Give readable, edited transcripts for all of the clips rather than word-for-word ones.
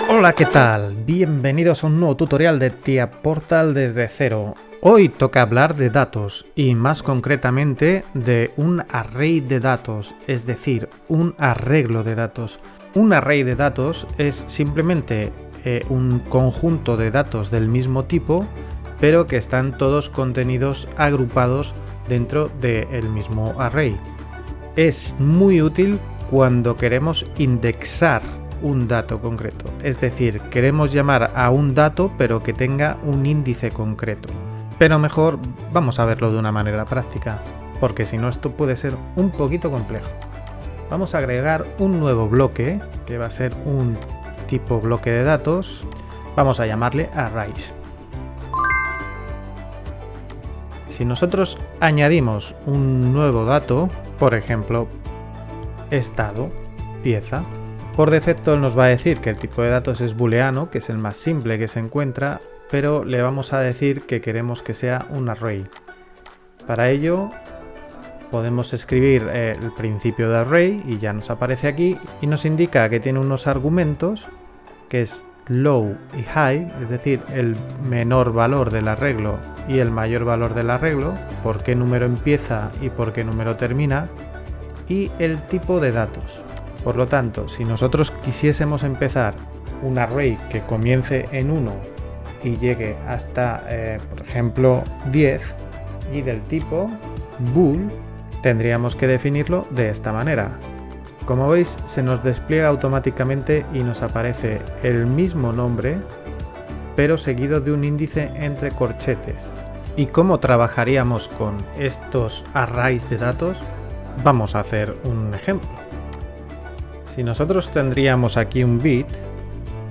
Hola, ¿qué tal? Bienvenidos a un nuevo tutorial de TIA Portal desde cero. Hoy toca hablar de datos y más concretamente de un array de datos, es decir, un arreglo de datos. Un array de datos es simplemente un conjunto de datos del mismo tipo, pero que están todos contenidos agrupados dentro del mismo array. Es muy útil cuando queremos indexar un dato concreto, es decir, queremos llamar a un dato pero que tenga un índice concreto. Pero mejor vamos a verlo de una manera práctica, porque si no esto puede ser un poquito complejo. Vamos a agregar un nuevo bloque, que va a ser un tipo bloque de datos. Vamos a llamarle arrays. Si nosotros añadimos un nuevo dato, por ejemplo, estado, pieza, por defecto él nos va a decir que el tipo de datos es booleano, que es el más simple que se encuentra, pero le vamos a decir que queremos que sea un array. Para ello podemos escribir el principio de array y ya nos aparece aquí y nos indica que tiene unos argumentos que es low y high, es decir, el menor valor del arreglo y el mayor valor del arreglo, por qué número empieza y por qué número termina, y el tipo de datos. Por lo tanto, si nosotros quisiésemos empezar un array que comience en 1 y llegue hasta, por ejemplo, 10 y del tipo bool, tendríamos que definirlo de esta manera. Como veis, se nos despliega automáticamente y nos aparece el mismo nombre, pero seguido de un índice entre corchetes. ¿Y cómo trabajaríamos con estos arrays de datos? Vamos a hacer un ejemplo. Si nosotros tendríamos aquí un bit,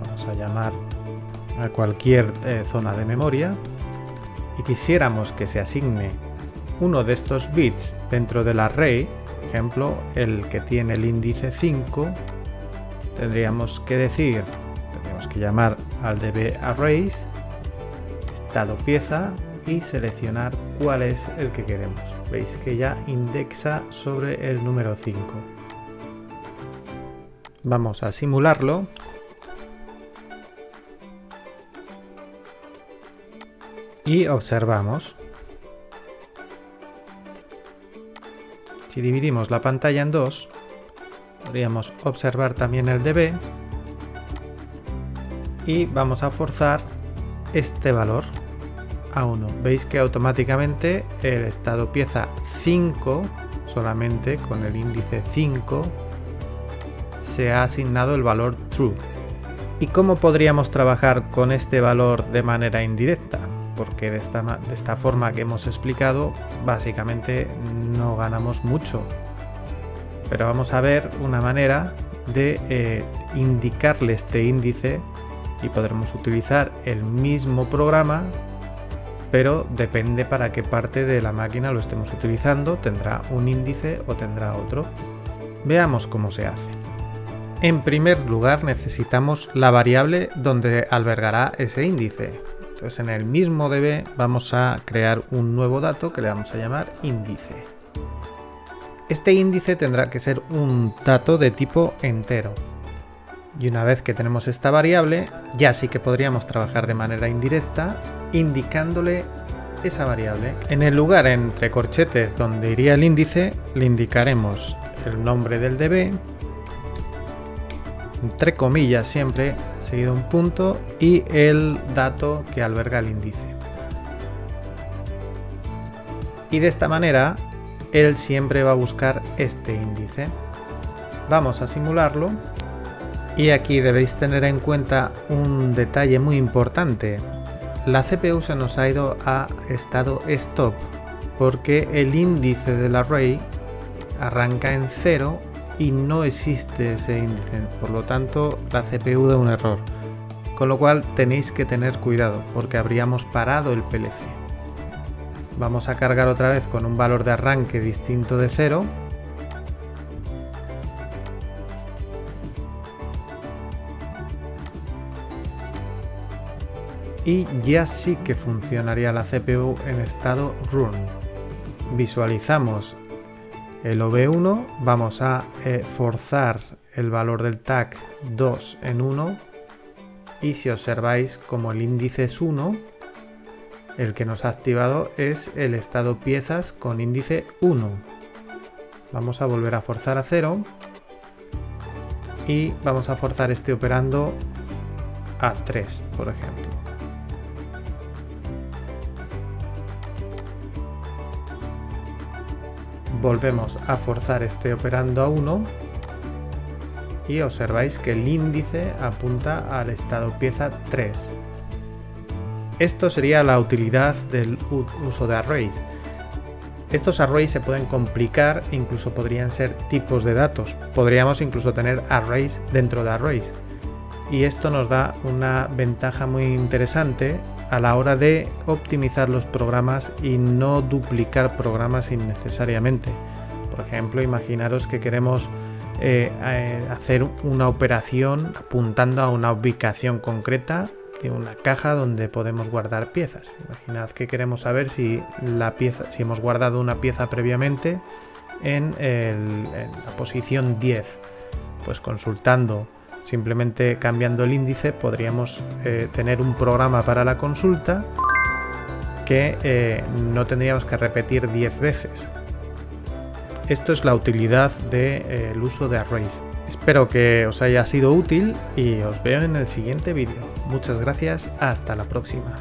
vamos a llamar a cualquier zona de memoria, y quisiéramos que se asigne uno de estos bits dentro del array, por ejemplo, el que tiene el índice 5, tendríamos que llamar al db arrays, estado pieza, y seleccionar cuál es el que queremos. Veis que ya indexa sobre el número 5. Vamos a simularlo. Y observamos. Si dividimos la pantalla en dos, podríamos observar también el db. Y vamos a forzar este valor a 1. Veis que automáticamente el estado pieza 5, solamente con el índice 5, se ha asignado el valor true. ¿Y cómo podríamos trabajar con este valor de manera indirecta? Porque de esta forma que hemos explicado, básicamente no ganamos mucho. Pero vamos a ver una manera de indicarle este índice y podremos utilizar el mismo programa, pero depende para qué parte de la máquina lo estemos utilizando, tendrá un índice o tendrá otro. Veamos cómo se hace. En primer lugar necesitamos la variable donde albergará ese índice. Entonces en el mismo db vamos a crear un nuevo dato que le vamos a llamar índice. Este índice tendrá que ser un dato de tipo entero. Y una vez que tenemos esta variable, ya sí que podríamos trabajar de manera indirecta indicándole esa variable. En el lugar entre corchetes donde iría el índice, le indicaremos el nombre del db, entre comillas siempre, seguido un punto, y el dato que alberga el índice. Y de esta manera, él siempre va a buscar este índice. Vamos a simularlo. Y aquí debéis tener en cuenta un detalle muy importante. La CPU se nos ha ido a estado stop, porque el índice del array arranca en 0 y no existe ese índice, por lo tanto la CPU da un error, con lo cual tenéis que tener cuidado porque habríamos parado el PLC. Vamos a cargar otra vez con un valor de arranque distinto de 0 y ya sí que funcionaría la CPU en estado run. Visualizamos el OV1, vamos a forzar el valor del tag 2 en 1 y si observáis, como el índice es 1, el que nos ha activado es el estado piezas con índice 1. Vamos a volver a forzar a 0 y vamos a forzar este operando a 3, por ejemplo. Volvemos a forzar este operando a 1 y observáis que el índice apunta al estado pieza 3. Esto sería la utilidad del uso de arrays. Estos arrays se pueden complicar e incluso podrían ser tipos de datos. Podríamos incluso tener arrays dentro de arrays. Y esto nos da una ventaja muy interesante a la hora de optimizar los programas y no duplicar programas innecesariamente. Por ejemplo, imaginaros que queremos hacer una operación apuntando a una ubicación concreta de una caja donde podemos guardar piezas. Imaginad que queremos saber si hemos guardado una pieza previamente en la posición 10. Pues consultando, simplemente cambiando el índice, podríamos tener un programa para la consulta que no tendríamos que repetir 10 veces. Esto es la utilidad del uso de arrays. Espero que os haya sido útil y os veo en el siguiente vídeo. Muchas gracias, hasta la próxima.